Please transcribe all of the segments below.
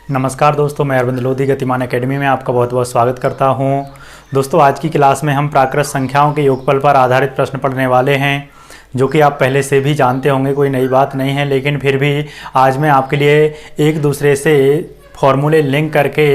नमस्कार दोस्तों, मैं अरविंद लोधी गतिमान एकेडमी में आपका बहुत बहुत स्वागत करता हूं। दोस्तों, आज की क्लास में हम प्राकृत संख्याओं के योगफल पर आधारित प्रश्न पढ़ने वाले हैं, जो कि आप पहले से भी जानते होंगे, कोई नई बात नहीं है। लेकिन फिर भी आज मैं आपके लिए एक दूसरे से फॉर्मूले लिंक करके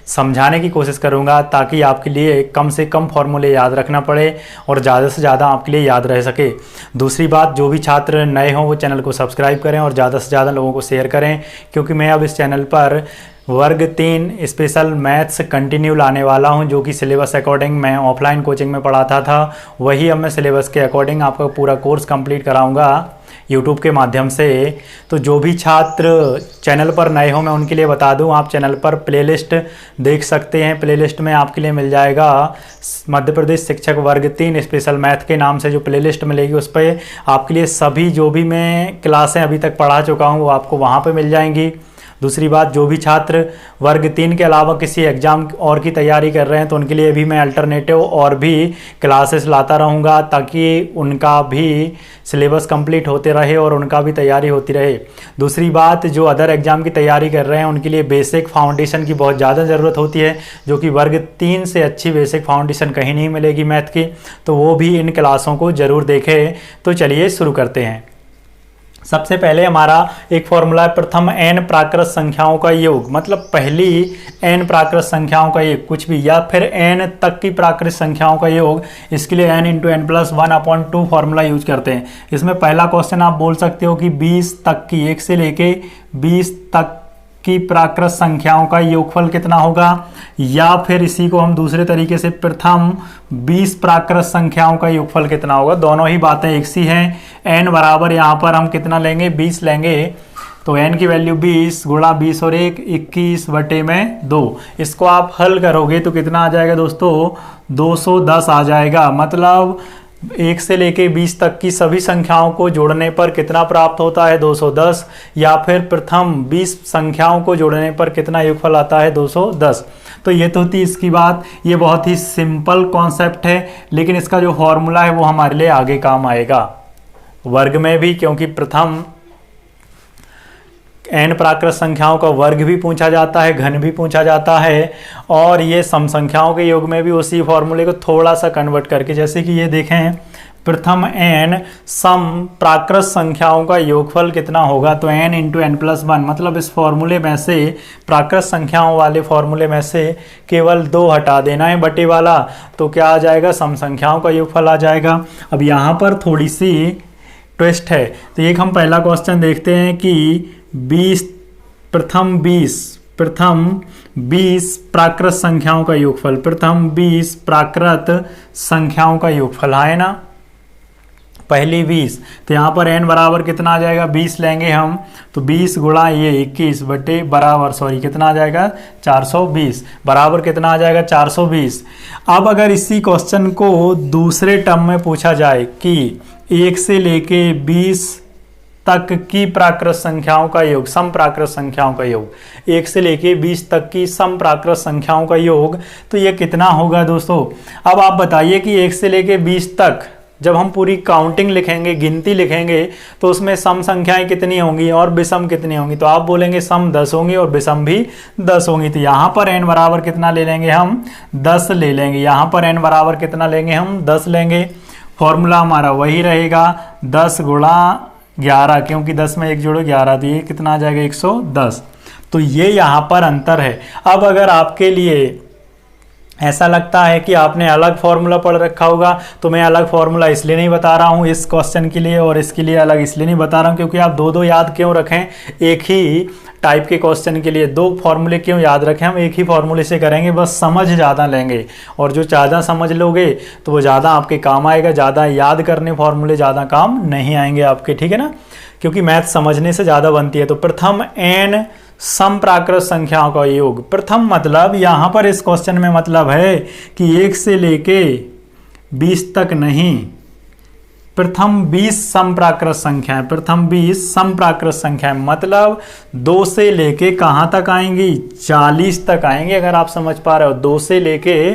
समझाने की कोशिश करूंगा, ताकि आपके लिए कम से कम फॉर्मूले याद रखना पड़े और ज़्यादा से ज़्यादा आपके लिए याद रह सके। दूसरी बात, जो भी छात्र नए हों वो चैनल को सब्सक्राइब करें और ज़्यादा से ज़्यादा लोगों को शेयर करें, क्योंकि मैं अब इस चैनल पर वर्ग 3 स्पेशल मैथ्स कंटिन्यू लाने वाला हूं, जो कि सिलेबस अकॉर्डिंग मैं ऑफलाइन कोचिंग में पढ़ाता था, वही अब मैं सिलेबस के अकॉर्डिंग आपका पूरा कोर्स कंप्लीट कराऊंगा यूट्यूब के माध्यम से। तो जो भी छात्र चैनल पर नए हो, मैं उनके लिए बता दूं, आप चैनल पर प्लेलिस्ट देख सकते हैं। प्लेलिस्ट में आपके लिए मिल जाएगा मध्य प्रदेश शिक्षक वर्ग 3 स्पेशल मैथ के नाम से जो प्लेलिस्ट मिलेगी, उस पर आपके लिए सभी जो भी मैं क्लासें अभी तक पढ़ा चुका हूँ वो आपको वहाँ पर मिल जाएंगी। दूसरी बात, जो भी छात्र वर्ग 3 के अलावा किसी एग्ज़ाम और की तैयारी कर रहे हैं, तो उनके लिए भी मैं अल्टरनेटिव और भी क्लासेस लाता रहूँगा, ताकि उनका भी सिलेबस कंप्लीट होते रहे और उनका भी तैयारी होती रहे। दूसरी बात, जो अदर एग्ज़ाम की तैयारी कर रहे हैं उनके लिए बेसिक फाउंडेशन की बहुत ज़्यादा ज़रूरत होती है, जो कि वर्ग 3 से अच्छी बेसिक फाउंडेशन कहीं नहीं मिलेगी मैथ की, तो वो भी इन क्लासों को ज़रूर देखें। तो चलिए शुरू करते हैं। सबसे पहले हमारा एक फॉर्मूला है, प्रथम n प्राकृत संख्याओं का योग, मतलब पहली n प्राकृत संख्याओं का योग कुछ भी, या फिर n तक की प्राकृत संख्याओं का योग। इसके लिए n × n+1/2 फॉर्मूला यूज करते हैं। इसमें पहला क्वेश्चन आप बोल सकते हो कि 20 तक की, 1 से लेके 20 तक की प्राकृत संख्याओं का योगफल कितना होगा, या फिर इसी को हम दूसरे तरीके से प्रथम 20 प्राकृत संख्याओं का योगफल कितना होगा। दोनों ही बातें एक सी हैं। n बराबर यहाँ पर हम कितना लेंगे, 20 लेंगे, तो n की वैल्यू 20 गुणा 20 और 1 21/2। इसको आप हल करोगे तो कितना आ जाएगा दोस्तों, 210 आ जाएगा। मतलब 1 से लेके 20 तक की सभी संख्याओं को जोड़ने पर कितना प्राप्त होता है, 210, या फिर प्रथम 20 संख्याओं को जोड़ने पर कितना योगफल आता है, 210। तो ये तो थी इसकी बात। ये बहुत ही सिंपल कॉन्सेप्ट है, लेकिन इसका जो फॉर्मूला है वो हमारे लिए आगे काम आएगा वर्ग में भी, क्योंकि प्रथम n प्राकृत संख्याओं का वर्ग भी पूछा जाता है, घन भी पूछा जाता है, और ये सम संख्याओं के योग में भी उसी फॉर्मूले को थोड़ा सा कन्वर्ट करके, जैसे कि ये देखें, प्रथम n सम प्राकृत संख्याओं का योगफल कितना होगा, तो n × n+1, मतलब इस फॉर्मूले में से, प्राकृत संख्याओं वाले फॉर्मूले में से केवल 2 हटा देना है बटे वाला, तो क्या आ जाएगा, सम संख्याओं का योगफल आ जाएगा। अब यहाँ पर थोड़ी सी ट्विस्ट है। तो एक हम पहला क्वेश्चन देखते हैं कि 20 प्रथम 20 प्राकृत संख्याओं का योगफल, प्रथम 20 प्राकृत संख्याओं का योगफल है ना, पहली 20। तो यहाँ पर n बराबर कितना आ जाएगा, 20 लेंगे हम, तो 20 गुणा ये 21 बटे बराबर, सॉरी कितना आ जाएगा, 420, बराबर कितना आ जाएगा, 420। अब अगर इसी क्वेश्चन को दूसरे टर्म में पूछा जाए कि 1 से लेके 20 तक की प्राकृत संख्याओं का योग, सम प्राकृत संख्याओं का योग, 1 से लेके 20 तक की सम प्राकृत संख्याओं का योग, तो ये कितना होगा दोस्तों। अब आप बताइए कि 1 से लेके 20 तक जब हम पूरी काउंटिंग लिखेंगे, गिनती लिखेंगे, तो उसमें सम संख्याएं कितनी होंगी और विषम कितनी होंगी, तो आप बोलेंगे सम 10 होंगी और विषम भी 10 होंगी। तो यहाँ पर n बराबर कितना ले लेंगे हम, 10 ले लेंगे। यहाँ पर n बराबर कितना लेंगे हम, 10 लेंगे। फॉर्मूला हमारा वही रहेगा, 10 गुणा 11, क्योंकि 10 में 1 जोड़ो 11, तो ये कितना आ जाएगा, 110। तो ये यहाँ पर अंतर है। अब अगर आपके लिए ऐसा लगता है कि आपने अलग फॉर्मूला पढ़ रखा होगा, तो मैं अलग फॉर्मूला इसलिए नहीं बता रहा हूँ इस क्वेश्चन के लिए, और इसके लिए अलग इसलिए नहीं बता रहा हूँ क्योंकि आप दो याद क्यों रखें, एक ही टाइप के क्वेश्चन के लिए 2 फॉर्मूले क्यों याद रखें, हम एक ही फॉर्मूले से करेंगे, बस समझ ज़्यादा लेंगे, और जो ज़्यादा समझ लोगे तो वो ज़्यादा आपके काम आएगा, ज़्यादा याद करने फॉर्मूले ज़्यादा काम नहीं आएंगे आपके, ठीक है ना, क्योंकि मैथ समझने से ज़्यादा बनती है। तो प्रथम n सम प्राकृत संख्याओं का योग, प्रथम मतलब यहाँ पर इस क्वेश्चन में मतलब है कि 1 से लेके 20 तक नहीं, प्रथम 20 सम प्राकृत संख्याएं, प्रथम 20 सम प्राकृत संख्याएं, मतलब 2 से लेके कहाँ तक आएंगी, 40 तक आएंगे, अगर आप समझ पा रहे हो। 2 से लेके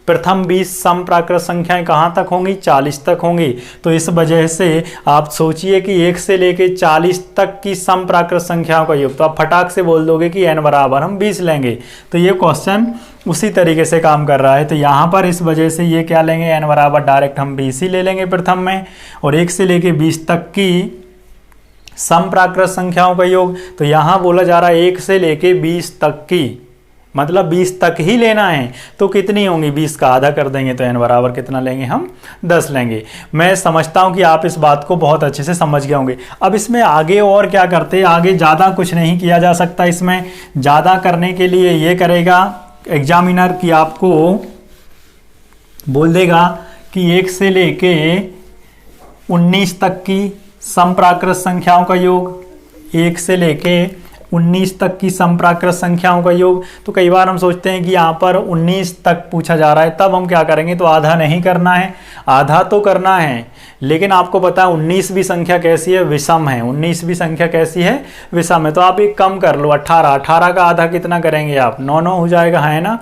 प्रथम 20 समप्राकृत संख्याएं कहाँ तक होंगी? 40 तक होंगी। तो इस वजह से आप सोचिए कि 1 से लेके 40 तक की समप्राकृत संख्याओं का योग, तो आप फटाक से बोल दोगे कि n बराबर हम 20 लेंगे। तो ये क्वेश्चन उसी तरीके से काम कर रहा है। तो यहाँ पर इस वजह से ये क्या लेंगे, n बराबर डायरेक्ट हम 20 ही ले लेंगे प्रथम में, और 1 से लेके 20 तक की समप्राकृत संख्याओं का योग। तो यहाँ बोला जा रहा है 1 से लेके 20 तक की, मतलब 20 तक ही लेना है। तो कितनी होंगी? 20 का आधा कर देंगे तो n बराबर कितना लेंगे हम? 10 लेंगे। मैं समझता हूँ कि आप इस बात को बहुत अच्छे से समझ गए होंगे। अब इसमें आगे और क्या करते हैं, आगे ज़्यादा कुछ नहीं किया जा सकता। इसमें ज़्यादा करने के लिए ये करेगा एग्जामिनर कि आपको बोल देगा कि 1 से लेके 19 तक की समप्राकृत संख्याओं का योग, 1 से लेके 19 तक की समप्राकृत संख्याओं का योग। तो कई बार हम सोचते हैं कि यहाँ पर 19 तक पूछा जा रहा है, तब हम क्या करेंगे, तो आधा नहीं करना है, आधा तो करना है, लेकिन आपको पता है 19वीं संख्या कैसी है? विषम है। 19वीं संख्या कैसी है? विषम है। तो आप एक कम कर लो, 18। 18 का आधा कितना करेंगे आप? 9 9 हो जाएगा, है ना।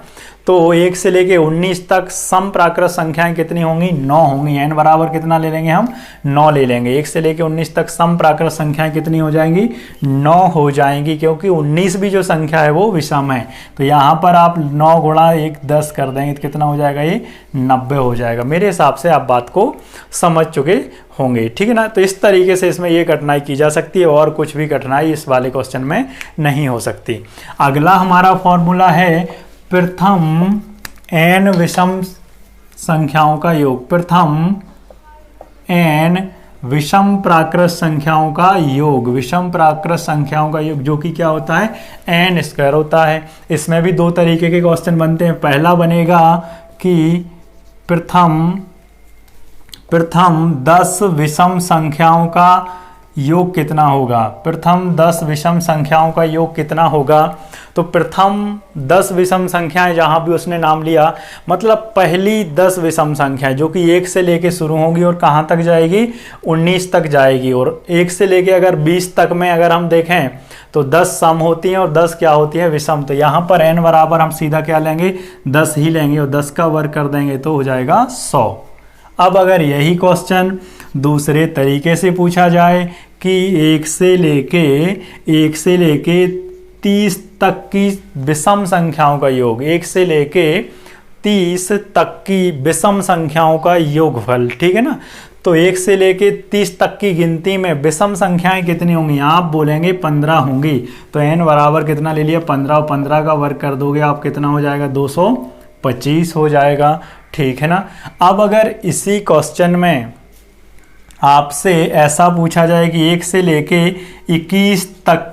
तो 1 से लेके 19 तक समप्राकृत संख्याएं कितनी होंगी? 9 होंगी। n बराबर कितना ले लेंगे हम? 9 ले लेंगे। 1 से लेके 19 तक समप्राकृत संख्याएं कितनी हो जाएंगी? 9 हो जाएंगी, क्योंकि 19 भी जो संख्या है वो विषम है। तो यहाँ पर आप 9 गुणा 1 10 कर देंगे तो कितना हो जाएगा? ये 90 हो जाएगा। मेरे हिसाब से आप बात को समझ चुके होंगे, ठीक है ना। तो इस तरीके से इसमें ये कठिनाई की जा सकती है, और कुछ भी कठिनाई इस वाले क्वेश्चन में नहीं हो सकती। अगला हमारा फॉर्मूला है प्रथम n विषम संख्याओं का योग। प्रथम n विषम प्राकृत संख्याओं का योग, विषम प्राकृत संख्याओं का योग, जो कि क्या होता है? n स्क्वायर होता है। इसमें भी दो तरीके के क्वेश्चन बनते हैं। पहला बनेगा कि प्रथम 10 विषम संख्याओं का योग कितना होगा? प्रथम 10 विषम संख्याओं का योग कितना होगा? तो प्रथम 10 विषम संख्याएं, जहां भी उसने नाम लिया, मतलब पहली 10 विषम संख्याएं जो कि 1 से लेके शुरू होंगी और कहां तक जाएगी? 19 तक जाएगी। और 1 से लेके अगर 20 तक में अगर हम देखें तो 10 सम होती हैं और 10 क्या होती है? विषम। तो यहाँ पर n बराबर हम सीधा क्या लेंगे? 10 ही लेंगे, और 10 का वर्ग कर देंगे तो हो जाएगा 100। अब अगर यही क्वेश्चन दूसरे तरीके से पूछा जाए कि 1 से लेके 30 तक की विषम संख्याओं का योग, 1 से लेके 30 तक की विषम संख्याओं का योगफल, ठीक है ना। तो 1 से लेके 30 तक की गिनती में विषम संख्याएं कितनी होंगी? आप बोलेंगे 15 होंगी। तो n बराबर कितना ले लिया? 15, और 15 का वर्ग कर दोगे आप कितना हो जाएगा? 225 हो जाएगा, ठीक है ना। अब अगर इसी क्वेश्चन में आपसे ऐसा पूछा जाए कि 1 से लेके 21 तक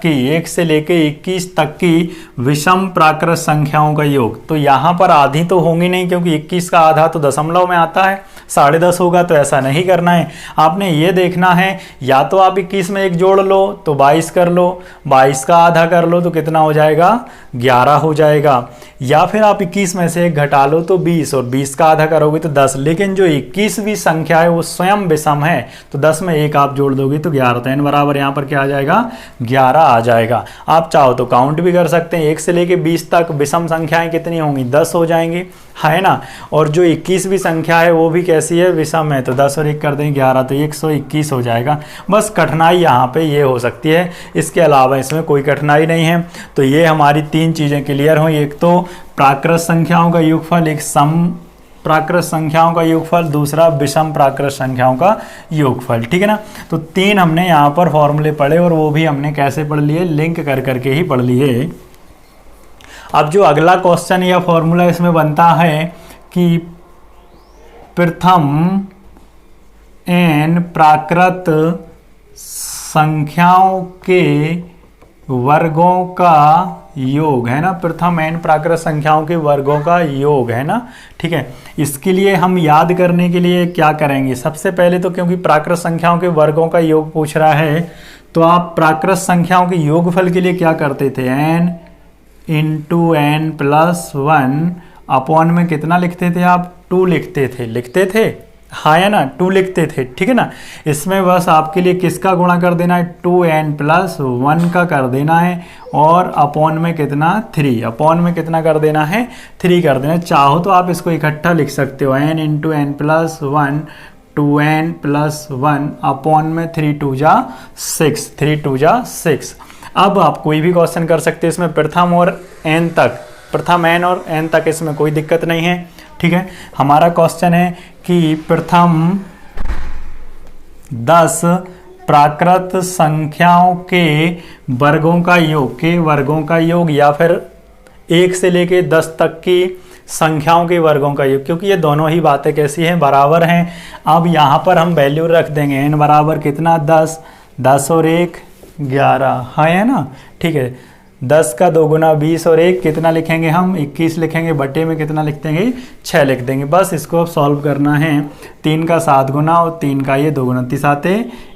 की विषम प्राकृत संख्याओं का योग, तो यहाँ पर आधी तो होंगी नहीं, क्योंकि 21 का आधा तो दशमलव में आता है, 10.5 होगा। तो ऐसा नहीं करना है, आपने ये देखना है, या तो आप 21 में 1 जोड़ लो तो 22 कर लो, 22 का आधा कर लो तो कितना हो जाएगा? 11 हो जाएगा। या फिर आप 21 में से 1 घटा लो तो 20, और 20 का आधा करोगे तो 10। लेकिन जो 21वीं संख्या है वो स्वयं विषम है, तो 10 में 1 आप जोड़ दोगे तो 11। तो n बराबर यहाँ पर क्या आ जाएगा? 11 आ जाएगा। आप चाहो तो काउंट भी कर सकते हैं, 1 से लेके 20 तक विषम संख्याएं कितनी होंगी? 10 हो जाएंगी, है ना। और जो 21वीं संख्या है वो भी कैसी है? विषम है। तो 10 और 1 कर देंगे 11, तो 121 हो जाएगा। बस कठिनाई यहाँ पे ये हो सकती है, इसके अलावा इसमें कोई कठिनाई नहीं है। तो ये हमारी 3 चीज़ें क्लियर हुई। एक तो प्राकृत संख्याओं का योगफल, एक सम प्राकृत संख्याओं का योगफल, दूसरा विषम प्राकृत संख्याओं का योगफल, ठीक है ना। तो 3 हमने यहाँ पर फॉर्मूले पढ़े, और वो भी हमने कैसे पढ़ लिए? लिंक कर करके ही पढ़ लिए। अब जो अगला क्वेश्चन या फॉर्मूला इसमें बनता है कि प्रथम n प्राकृत संख्याओं के वर्गों का योग, है ना। प्रथम n प्राकृत संख्याओं के वर्गों का योग, है ना, ठीक है। इसके लिए हम याद करने के लिए क्या करेंगे? सबसे पहले तो क्योंकि प्राकृत संख्याओं के वर्गों का योग पूछ रहा है, तो आप प्राकृत संख्याओं के योगफल के लिए क्या करते थे? n इंटू n+1 अपॉन में कितना लिखते थे आप? 2 लिखते थे, हाँ या ना, 2 लिखते थे, ठीक है ना। इसमें बस आपके लिए किसका गुणा कर देना है, 2n+1 का कर देना है, और अपॉन में कितना, 3, अपॉन में कितना कर देना है, 3 कर देना है। चाहो तो आप इसको इकट्ठा लिख सकते हो, n × n+1, 2n+1 अपॉन में 3 2 जा 6, 3 2 जा 6। अब आप कोई भी क्वेश्चन कर सकते हैं इसमें प्रथम और n तक, प्रथम n और n तक, इसमें कोई दिक्कत नहीं है, ठीक है। हमारा क्वेश्चन है कि प्रथम 10 प्राकृत संख्याओं के वर्गों का योग, के वर्गों का योग, या फिर 1 से लेके 10 तक की संख्याओं के वर्गों का योग, क्योंकि ये दोनों ही बातें कैसी हैं, बराबर हैं। अब यहाँ पर हम वैल्यू रख देंगे, n बराबर कितना, 10, 10 और 1 11, हाँ है ना, ठीक है। 10 का 2 गुना 20 और 1 कितना लिखेंगे हम, 21 लिखेंगे, बटे में कितना लिख देंगे, 6 लिख देंगे। बस इसको अब सॉल्व करना है। 3 का 7 गुना और 3 का ये 2 गुना, 3 7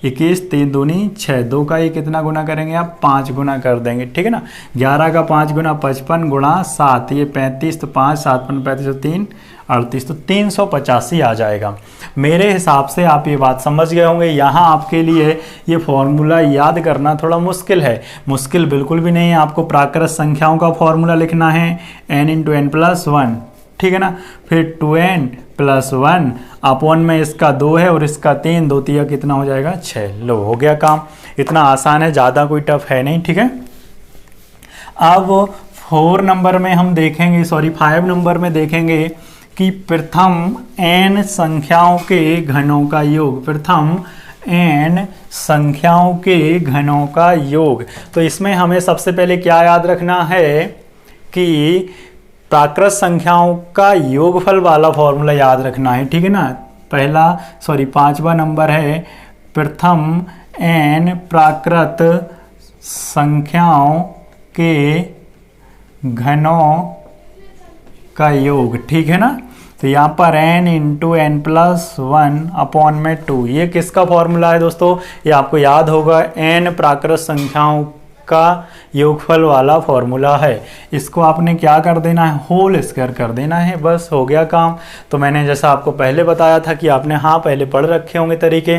21, 3 दूनी 6, 2 का ये कितना गुना करेंगे आप, 5 गुना कर देंगे, ठीक है ना। 11 का 5 गुना 55 गुणा 7, ये 35, तो 5 7 35 और 3 38, तो 385 आ जाएगा। मेरे हिसाब से आप ये बात समझ गए होंगे। यहाँ आपके लिए ये फॉर्मूला याद करना थोड़ा मुश्किल है, मुश्किल बिल्कुल भी नहीं है। आपको प्राकृत संख्याओं का फॉर्मूला लिखना है, n × n+1, ठीक है ना। फिर 2n+1 अपॉन में इसका 2 है और इसका 3, 2 3 कितना हो जाएगा, 6। लो हो गया काम, इतना आसान है, ज़्यादा कोई टफ है नहीं, ठीक है। अब 4 नंबर में हम देखेंगे, सॉरी 5 नंबर में देखेंगे कि प्रथम n संख्याओं के घनों का योग, प्रथम n संख्याओं के घनों का योग। तो इसमें हमें सबसे पहले क्या याद रखना है कि प्राकृत संख्याओं का योगफल वाला फॉर्मूला याद रखना है, ठीक है ना। पहला, सॉरी 5वां नंबर है, प्रथम n प्राकृत संख्याओं के घनों का योग, ठीक है ना। तो यहाँ पर n × n+1 अपॉन में 2, ये किसका फॉर्मूला है दोस्तों, ये आपको याद होगा, n प्राकृत संख्याओं का योगफल वाला फॉर्मूला है। इसको आपने क्या कर देना है, होल स्क्वायर कर देना है, बस हो गया काम। तो मैंने जैसा आपको पहले बताया था कि आपने हाँ पहले पढ़ रखे होंगे तरीके,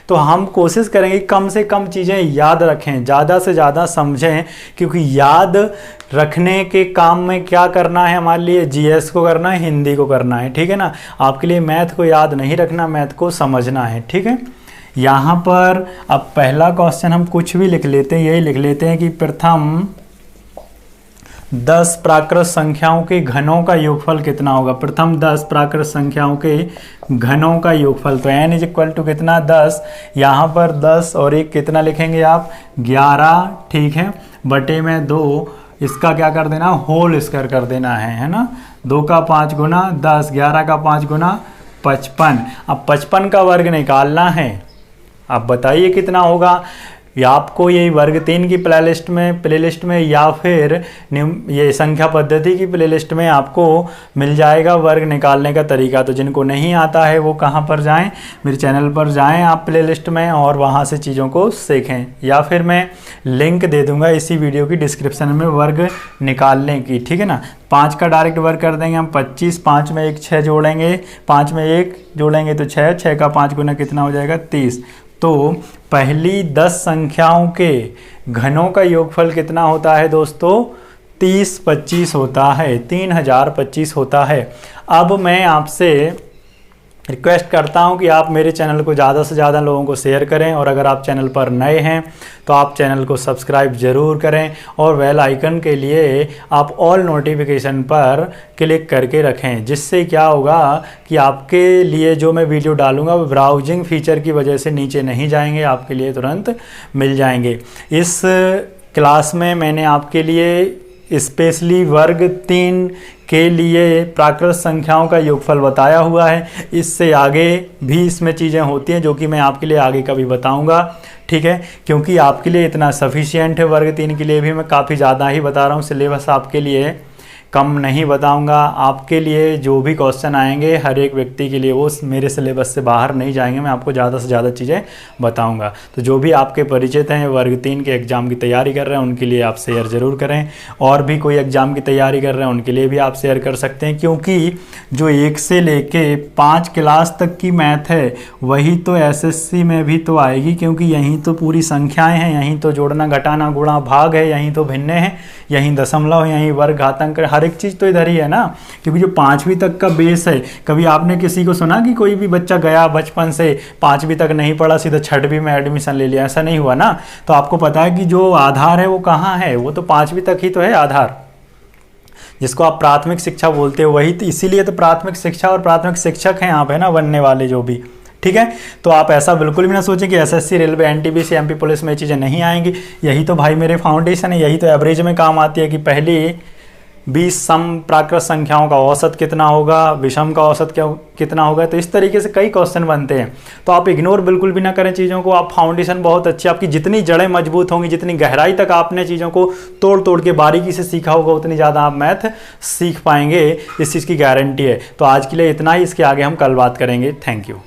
तो हम कोशिश करेंगे कम से कम चीज़ें याद रखें, ज़्यादा से ज़्यादा समझें, क्योंकि याद रखने के काम में क्या करना है हमारे लिए, जीएस को करना है, हिंदी को करना है, ठीक है ना। आपके लिए मैथ को याद नहीं रखना, मैथ को समझना है, ठीक है। यहाँ पर अब पहला क्वेश्चन हम कुछ भी लिख लेते हैं, यही लिख लेते हैं कि प्रथम 10 प्राकृत संख्याओं के घनों का योगफल कितना होगा। प्रथम 10 प्राकृत संख्याओं के घनों का योगफल, तो n = कितना, 10, यहाँ पर 10 और 1 कितना लिखेंगे आप, 11, ठीक है, बटे में 2, इसका क्या कर देना, होल स्क्वायर कर देना है ना। 2 का 5 गुना 10, 11 का 5 गुना 55। अब 55 का वर्ग निकालना है, आप बताइए कितना होगा। या आपको ये वर्ग 3 की प्लेलिस्ट में या फिर ये संख्या पद्धति की प्लेलिस्ट में आपको मिल जाएगा वर्ग निकालने का तरीका। तो जिनको नहीं आता है वो कहाँ पर जाएं, मेरे चैनल पर जाएं आप प्लेलिस्ट में और वहाँ से चीज़ों को सीखें, या फिर मैं लिंक दे दूँगा इसी वीडियो की डिस्क्रिप्शन में वर्ग निकालने की, ठीक है ना। 5 का डायरेक्ट वर्ग कर देंगे हम 25, 5 में 1 6 जोड़ेंगे, 5 में 1 जोड़ेंगे तो 6, 6 का 5 गुना कितना हो जाएगा, 30। तो पहली 10 संख्याओं के घनों का योगफल कितना होता है दोस्तों, 3025 होता है, 3025 होता है। अब मैं आपसे रिक्वेस्ट करता हूं कि आप मेरे चैनल को ज़्यादा से ज़्यादा लोगों को शेयर करें, और अगर आप चैनल पर नए हैं तो आप चैनल को सब्सक्राइब ज़रूर करें, और बेल आइकन के लिए आप ऑल नोटिफिकेशन पर क्लिक करके रखें, जिससे क्या होगा कि आपके लिए जो मैं वीडियो डालूंगा वो ब्राउजिंग फीचर की वजह से नीचे नहीं जाएंगे, आपके लिए तुरंत मिल जाएंगे। इस क्लास में मैंने आपके लिए स्पेशली वर्ग 3 के लिए प्राकृत संख्याओं का योगफल बताया हुआ है। इससे आगे भी इसमें चीज़ें होती हैं जो कि मैं आपके लिए आगे कभी बताऊंगा, ठीक है, क्योंकि आपके लिए इतना सफिशिएंट है। वर्ग 3 के लिए भी मैं काफ़ी ज़्यादा ही बता रहा हूँ, सिलेबस आपके लिए कम नहीं बताऊंगा। आपके लिए जो भी क्वेश्चन आएंगे हर एक व्यक्ति के लिए वो मेरे सिलेबस से बाहर नहीं जाएंगे, मैं आपको ज़्यादा से ज़्यादा चीज़ें बताऊंगा। तो जो भी आपके परिचित हैं वर्ग 3 के एग्ज़ाम की तैयारी कर रहे हैं उनके लिए आप शेयर ज़रूर करें, और भी कोई एग्ज़ाम की तैयारी कर रहे हैं उनके लिए भी आप शेयर कर सकते हैं, क्योंकि जो 1 से लेके 5 क्लास तक की मैथ है वही तो एसएससी में भी तो आएगी, क्योंकि यहीं तो पूरी संख्याएं हैं, यहीं तो जोड़ना घटाना गुणा भाग है, यहीं तो भिन्न है, यहीं दशमलव, यहीं वर्ग घातांक, हर एक चीज़ तो इधर ही है ना। क्योंकि जो 5वीं तक का बेस है, कभी आपने किसी को सुना कि कोई भी बच्चा गया बचपन से 5वीं तक नहीं पढ़ा सीधा 6वीं में एडमिशन ले लिया, ऐसा नहीं हुआ ना। तो आपको पता है कि जो आधार है वो कहाँ है, वो तो 5वीं तक ही तो है आधार, जिसको आप प्राथमिक शिक्षा बोलते हो वही तो, इसीलिए तो प्राथमिक शिक्षा और प्राथमिक शिक्षक हैं आप, है ना, बनने वाले जो भी, ठीक है। तो आप ऐसा बिल्कुल भी ना सोचें कि SSC, railway, NTPC, MP police में ये चीज़ें नहीं आएंगी। यही तो भाई मेरे फाउंडेशन है, यही तो एवरेज में काम आती है कि पहली 20 सम प्राकृत संख्याओं का औसत कितना होगा, विषम का औसत कितना होगा। तो इस तरीके से कई क्वेश्चन बनते हैं, तो आप इग्नोर बिल्कुल भी ना करें चीज़ों को। आप फाउंडेशन बहुत अच्छी, आपकी जितनी जड़ें मजबूत होंगी, जितनी गहराई तक आपने चीज़ों को तोड़ तोड़ के बारीकी से सीखा होगा, उतनी ज़्यादा आप मैथ सीख पाएंगे, इस चीज़ की गारंटी है। तो आज के लिए इतना ही, इसके आगे हम कल बात करेंगे। Thank you.